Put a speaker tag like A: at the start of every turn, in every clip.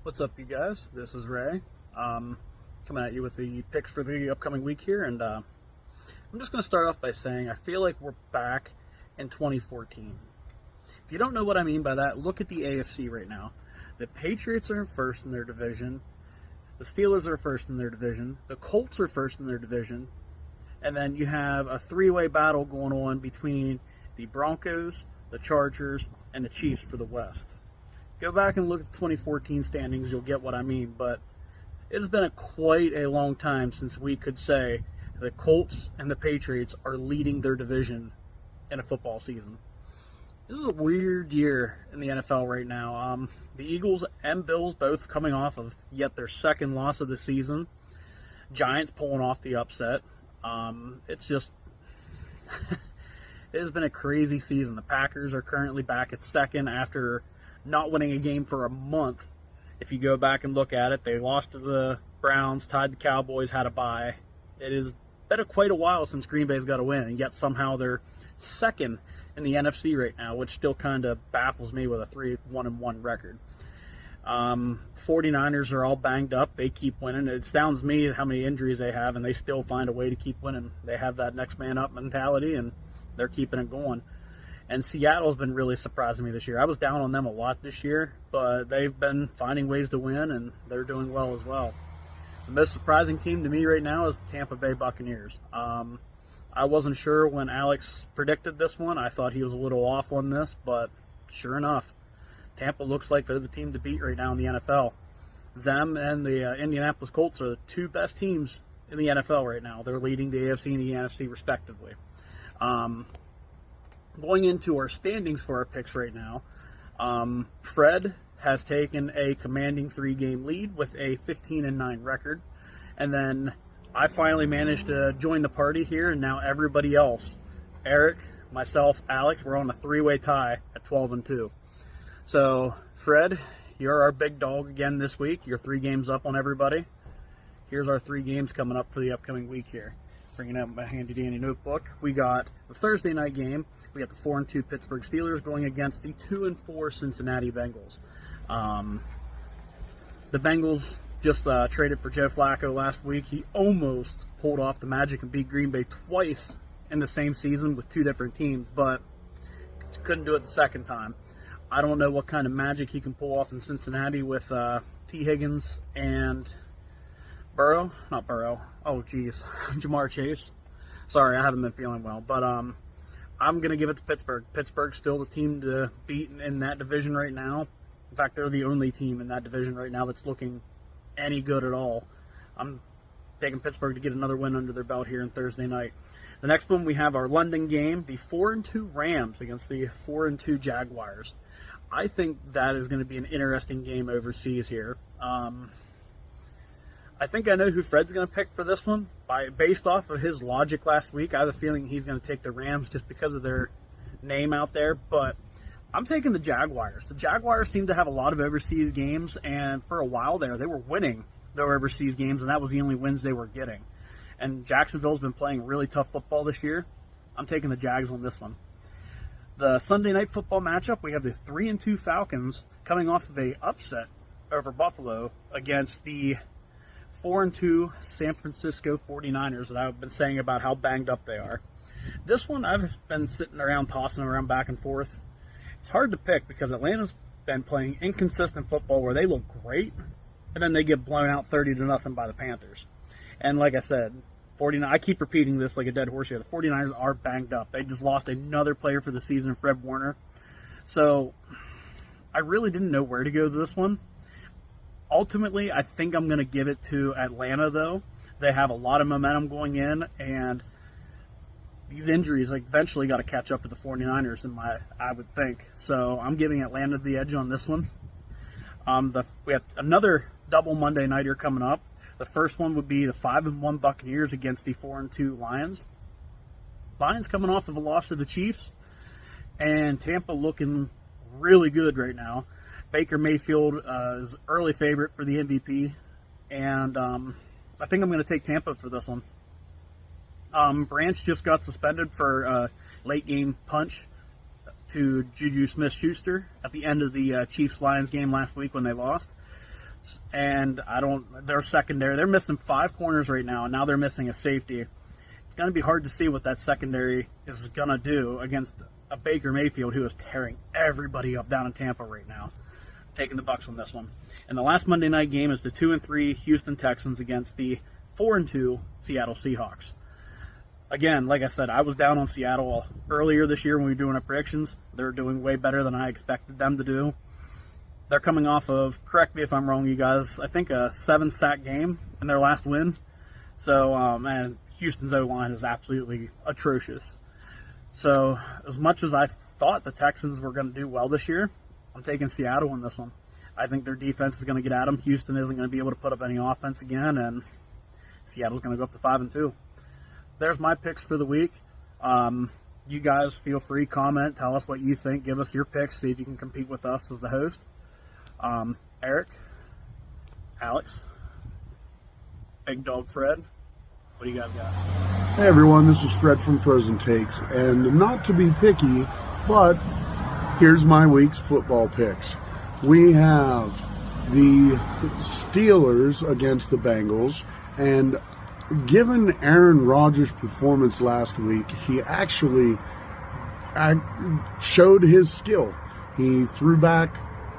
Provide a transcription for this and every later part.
A: What's up, you guys? This is Ray, coming at you with the picks for the upcoming week here, and I'm just going to start off by saying I feel like we're back in 2014. If you don't know what I mean by that, look at the AFC right now. The Patriots are first in their division, the Steelers are first in their division, the Colts are first in their division, and then you have a three-way battle going on between the Broncos, the Chargers, and the Chiefs for the West. Go back and look at the 2014 standings, you'll get what I mean, but it has been quite a long time since we could say the Colts and the Patriots are leading their division in a football season. This is a weird year in the NFL right now. The Eagles and Bills both coming off of yet their second loss of the season. Giants pulling off the upset. It's just... it has been a crazy season. The Packers are currently back at second after not winning a game for a month. If you go back and look at it, they lost to the Browns, tied the Cowboys, had a bye. It has been quite a while since Green Bay's got a win, and yet somehow they're second in the NFC right now, which still kind of baffles me with a 3-1-1 record. 49ers are all banged up. They keep winning. It astounds me how many injuries they have, and they still find a way to keep winning. They have that next man up mentality, and they're keeping it going. And Seattle's been really surprising me this year. I was down on them a lot this year, but they've been finding ways to win, and they're doing well as well. The most surprising team to me right now is the Tampa Bay Buccaneers. I wasn't sure when Alex predicted this one. I thought he was a little off on this, but sure enough, Tampa looks like they're the team to beat right now in the NFL. Them and the Indianapolis Colts are the two best teams in the NFL right now. They're leading the AFC and the NFC respectively. Going into our standings for our picks right now, Fred has taken a commanding 3-game lead with a 15-9 record. And then I finally managed to join the party here, and now everybody else, Eric, myself, Alex, we're on a 3-way tie at 12-2. So, Fred, you're our big dog again this week. You're 3 games up on everybody. Here's our 3 games coming up for the upcoming week here. Bringing out my handy-dandy notebook. We got the Thursday night game. We got the 4-2 Pittsburgh Steelers going against the 2-4 Cincinnati Bengals. The Bengals just traded for Joe Flacco last week. He almost pulled off the magic and beat Green Bay twice in the same season with 2 different teams, but couldn't do it the second time. I don't know what kind of magic he can pull off in Cincinnati with T. Higgins and Jamar Chase. Sorry, I haven't been feeling well. But I'm going to give it to Pittsburgh. Pittsburgh's still the team to beat in that division right now. In fact, they're the only team in that division right now that's looking any good at all. I'm taking Pittsburgh to get another win under their belt here on Thursday night. The next one, we have our London game, the 4-2 Rams against the 4-2 Jaguars. I think that is going to be an interesting game overseas here. I think I know who Fred's going to pick for this one. Based off of his logic last week, I have a feeling he's going to take the Rams just because of their name out there. But I'm taking the Jaguars. The Jaguars seem to have a lot of overseas games, and for a while there, they were winning their overseas games, and that was the only wins they were getting. And Jacksonville's been playing really tough football this year. I'm taking the Jags on this one. The Sunday night football matchup, we have the 3-2 Falcons coming off of a upset over Buffalo against the 4-2 San Francisco 49ers that I've been saying about how banged up they are. This one I've been sitting around, tossing around back and forth. It's hard to pick because Atlanta's been playing inconsistent football where they look great, and then they get blown out 30-0 by the Panthers. And like I said, I keep repeating this like a dead horse here. The 49ers are banged up. They just lost another player for the season, Fred Warner. So I really didn't know where to go with this one. Ultimately, I think I'm going to give it to Atlanta, though. They have a lot of momentum going in, and these injuries eventually got to catch up to the 49ers, I would think. So I'm giving Atlanta the edge on this one. We have another double Monday nighter coming up. The first one would be the 5-1 Buccaneers against the 4-2 Lions. Lions coming off of a loss to the Chiefs, and Tampa looking really good right now. Baker Mayfield is early favorite for the MVP, and I think I'm going to take Tampa for this one. Branch just got suspended for a late-game punch to Juju Smith-Schuster at the end of the Chiefs-Lions game last week when they lost. defense, and their secondary, they're missing 5 corners right now, and now they're missing a safety. It's going to be hard to see what that secondary is going to do against a Baker Mayfield who is tearing everybody up down in Tampa right now. Taking the Bucs on this one. And the last Monday night game is the 2-3 Houston Texans against the 4-2 Seattle Seahawks. Again, like I said, I was down on Seattle earlier this year when we were doing our predictions. They're doing way better than I expected them to do. They're coming off of, correct me if I'm wrong, you guys, I think a 7-sack game in their last win. So, man, Houston's O-line is absolutely atrocious. So, as much as I thought the Texans were going to do well this year, I'm taking Seattle in this one. I think their defense is going to get at them. Houston isn't going to be able to put up any offense again, and Seattle's going to go up to 5-2. There's my picks for the week. You guys feel free, comment, tell us what you think, give us your picks, see if you can compete with us as the host. Eric, Alex, Big Dog Fred, what do you guys got?
B: Hey everyone, this is Fred from Frozen Takes, and not to be picky, but here's my week's football picks. We have the Steelers against the Bengals, and given Aaron Rodgers' performance last week, he actually showed his skill. He threw back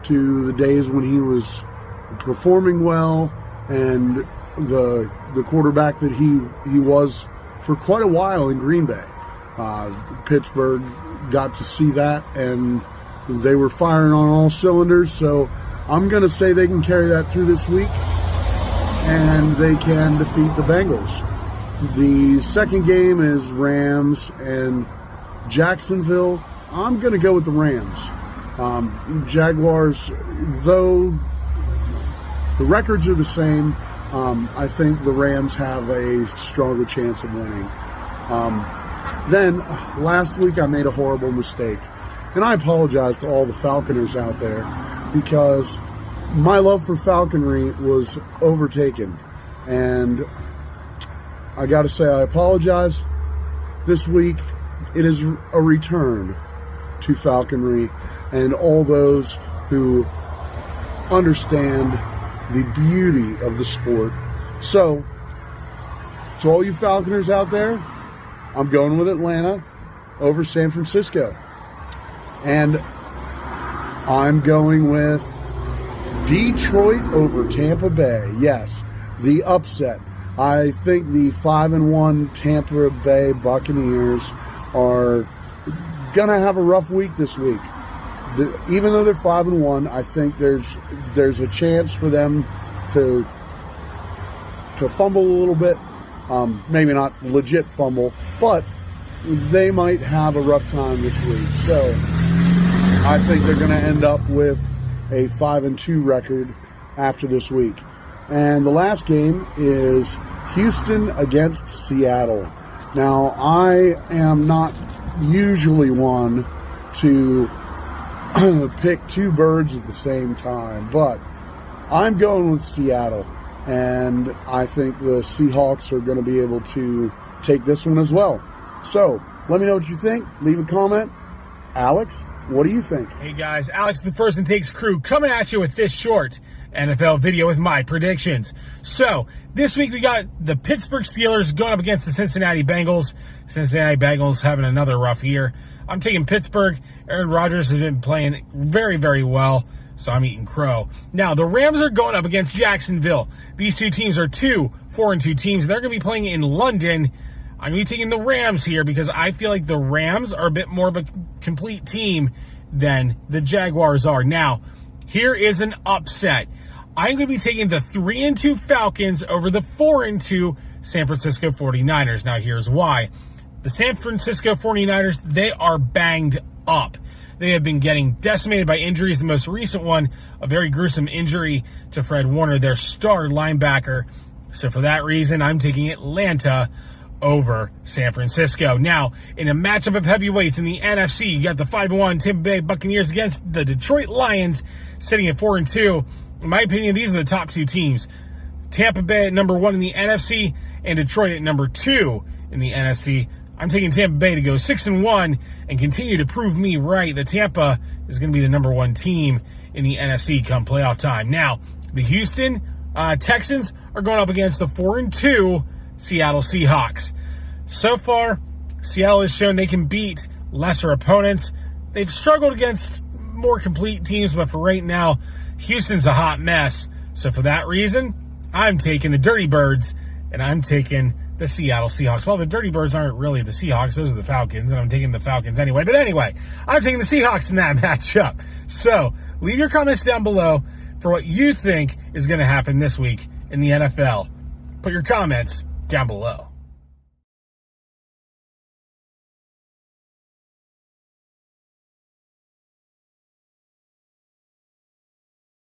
B: to the days when he was performing well, and the quarterback that he was for quite a while in Green Bay. Pittsburgh got to see that, and they were firing on all cylinders, so I'm going to say they can carry that through this week, and they can defeat the Bengals. The second game is Rams and Jacksonville. I'm going to go with the Rams. Jaguars, though the records are the same, I think the Rams have a stronger chance of winning. Then, last week I made a horrible mistake. And I apologize to all the Falconers out there, because my love for falconry was overtaken. And I got to say, I apologize. This week, it is a return to falconry and all those who understand the beauty of the sport. So, to all you Falconers out there, I'm going with Atlanta over San Francisco. And I'm going with Detroit over Tampa Bay. Yes, the upset. I think the 5-1 Tampa Bay Buccaneers are going to have a rough week this week. Even though they're 5-1, I think there's a chance for them to fumble a little bit. Maybe not legit fumble, but they might have a rough time this week. So I think they're going to end up with a 5-2 record after this week. And the last game is Houston against Seattle. Now, I am not usually one to pick two birds at the same time, but I'm going with Seattle, and I think the Seahawks are going to be able to take this one as well. So, let me know what you think. Leave a comment. Alex, what do you think?
C: Hey guys, Alex the Frozen Takes crew coming at you with this short NFL video with my predictions. So, this week we got the Pittsburgh Steelers going up against the Cincinnati Bengals. Cincinnati Bengals having another rough year. I'm taking Pittsburgh. Aaron Rodgers has been playing very, very well, so I'm eating crow. Now, the Rams are going up against Jacksonville. These two teams are 4-2 teams. They're going to be playing in London. I'm going to be taking the Rams here because I feel like the Rams are a bit more of a complete team than the Jaguars are. Now, here is an upset. I'm going to be taking the 3-2 Falcons over the 4-2 San Francisco 49ers. Now, here's why. The San Francisco 49ers, they are banged up. They have been getting decimated by injuries. The most recent one, a very gruesome injury to Fred Warner, their star linebacker. So for that reason, I'm taking Atlanta over San Francisco. Now, in a matchup of heavyweights in the NFC, you got the 5-1 Tampa Bay Buccaneers against the Detroit Lions, sitting at 4-2. In my opinion, these are the top two teams. Tampa Bay at number 1 in the NFC, and Detroit at number 2 in the NFC. I'm taking Tampa Bay to go 6-1 and continue to prove me right that Tampa is going to be the number 1 team in the NFC come playoff time. Now, The Houston Texans are going up against the 4-2 Seattle Seahawks. So far, Seattle has shown they can beat lesser opponents. They've struggled against more complete teams, but for right now, Houston's a hot mess. So for that reason, I'm taking the Dirty Birds, and I'm taking the Seattle Seahawks. Well, the Dirty Birds aren't really the Seahawks. Those are the Falcons, and I'm taking the Falcons anyway. But anyway, I'm taking the Seahawks in that matchup. So leave your comments down below for what you think is going to happen this week in the NFL. Put your comments down below.